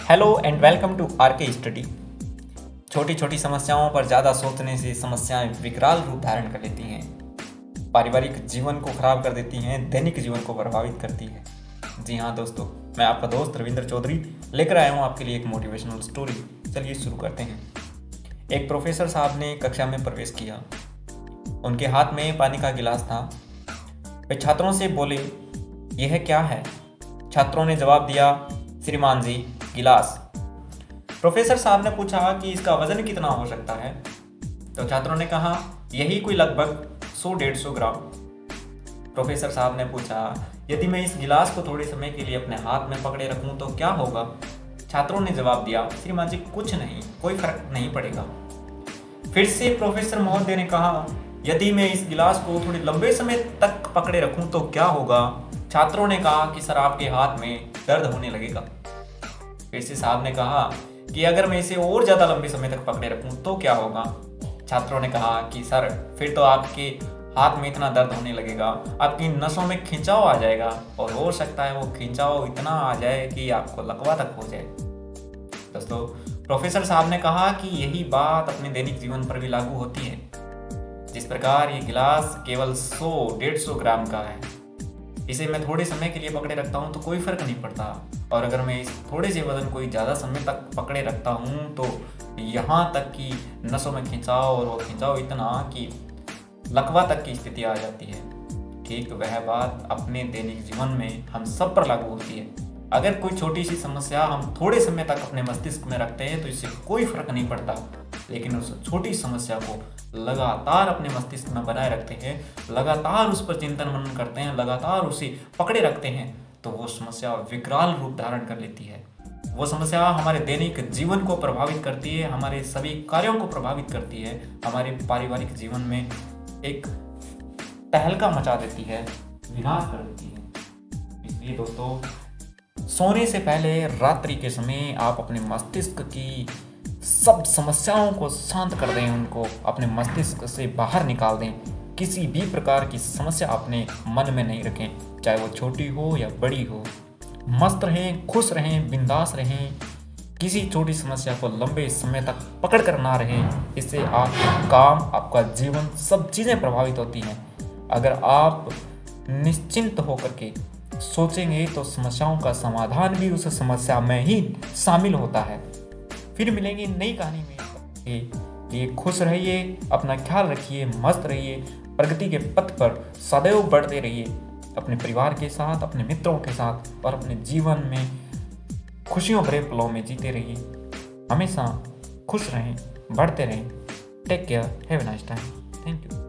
Hello and welcome to RK study. छोटी छोटी समस्याओं पर ज़्यादा सोचने से समस्याएं विकराल रूप धारण कर लेती हैं, पारिवारिक जीवन को खराब कर देती हैं, दैनिक जीवन को प्रभावित करती है। जी हाँ दोस्तों, मैं आपका दोस्त रविंद्र चौधरी लेकर आया हूँ आपके लिए एक मोटिवेशनल स्टोरी। चलिए शुरू करते हैं। एक प्रोफेसर साहब ने कक्षा में प्रवेश किया। उनके हाथ में पानी का गिलास था। वे छात्रों से बोले, यह क्या है? छात्रों ने जवाब दिया, श्रीमान जी, गिलास। प्रोफेसर साहब ने पूछा कि इसका वजन कितना हो सकता है? तो छात्रों ने कहा, यही कोई लगभग 100-150 ग्राम। प्रोफेसर साहब ने पूछा, यदि मैं इस गिलास को थोड़े समय के लिए अपने हाथ में पकड़े रखूं तो क्या होगा? छात्रों ने जवाब दिया, श्रीमान जी, कुछ नहीं, कोई फर्क नहीं पड़ेगा। फिर से प्रोफेसर महोदय ने कहा, यदि मैं इस गिलास को थोड़े लंबे समय तक पकड़े रखूं तो क्या होगा? छात्रों ने कहा कि सर, आपके हाथ में दर्द होने लगेगा। फिर से साहब ने कहा कि अगर मैं इसे और ज़्यादा लंबे समय तक पकड़े रखूं तो क्या होगा? छात्रों ने कहा कि सर, फिर तो आपके हाथ में इतना दर्द होने लगेगा, आपकी नसों में खिंचाव आ जाएगा और हो सकता है वो खिंचाव इतना आ जाए कि आपको लकवा तक हो जाए। दोस्तों, प्रोफेसर साहब ने कहा कि यही बात अपने दैनिक जीवन पर भी लागू होती है। जिस प्रकार ये गिलास केवल 100-150 ग्राम का है, इसे मैं थोड़े समय के लिए पकड़े रखता हूँ तो कोई फर्क नहीं पड़ता, और अगर मैं इस थोड़े से वजन को ज़्यादा समय तक पकड़े रखता हूँ तो यहाँ तक कि नसों में खिंचाव, और वो खिंचाव इतना कि लकवा तक की स्थिति आ जाती है। ठीक वह बात अपने दैनिक जीवन में हम सब पर लागू होती है। अगर कोई छोटी सी समस्या हम थोड़े समय तक अपने मस्तिष्क में रखते हैं तो इससे कोई फर्क नहीं पड़ता, लेकिन उस छोटी समस्या को लगातार अपने मस्तिष्क में बनाए रखते हैं, लगातार उस पर चिंतन मनन करते हैं, लगातार उसे पकड़े रखते हैं, तो वो समस्या विकराल रूप धारण कर लेती है। वो समस्या हमारे दैनिक जीवन को प्रभावित करती है, हमारे सभी कार्यों को प्रभावित करती है, हमारे पारिवारिक जीवन में एक तहलका मचा देती है, विनाश कर देती है। इसलिए दोस्तों, सोने से पहले रात्रि के समय आप अपने मस्तिष्क की सब समस्याओं को शांत कर दें, उनको अपने मस्तिष्क से बाहर निकाल दें। किसी भी प्रकार की समस्या अपने मन में नहीं रखें, चाहे वो छोटी हो या बड़ी हो। मस्त रहें, खुश रहें, बिंदास रहें। किसी छोटी समस्या को लंबे समय तक पकड़ कर ना रहें, इससे आपका काम, आपका जीवन, सब चीज़ें प्रभावित होती हैं। अगर आप निश्चिंत होकर के सोचेंगे तो समस्याओं का समाधान भी उस समस्या में ही शामिल होता है। फिर मिलेंगे नई कहानी में। ये खुश रहिए, अपना ख्याल रखिए, मस्त रहिए, प्रगति के पथ पर सदैव बढ़ते रहिए, अपने परिवार के साथ, अपने मित्रों के साथ, और अपने जीवन में खुशियों भरे पलों में जीते रहिए। हमेशा खुश रहें, बढ़ते रहें। Take care, have a nice time. Thank you.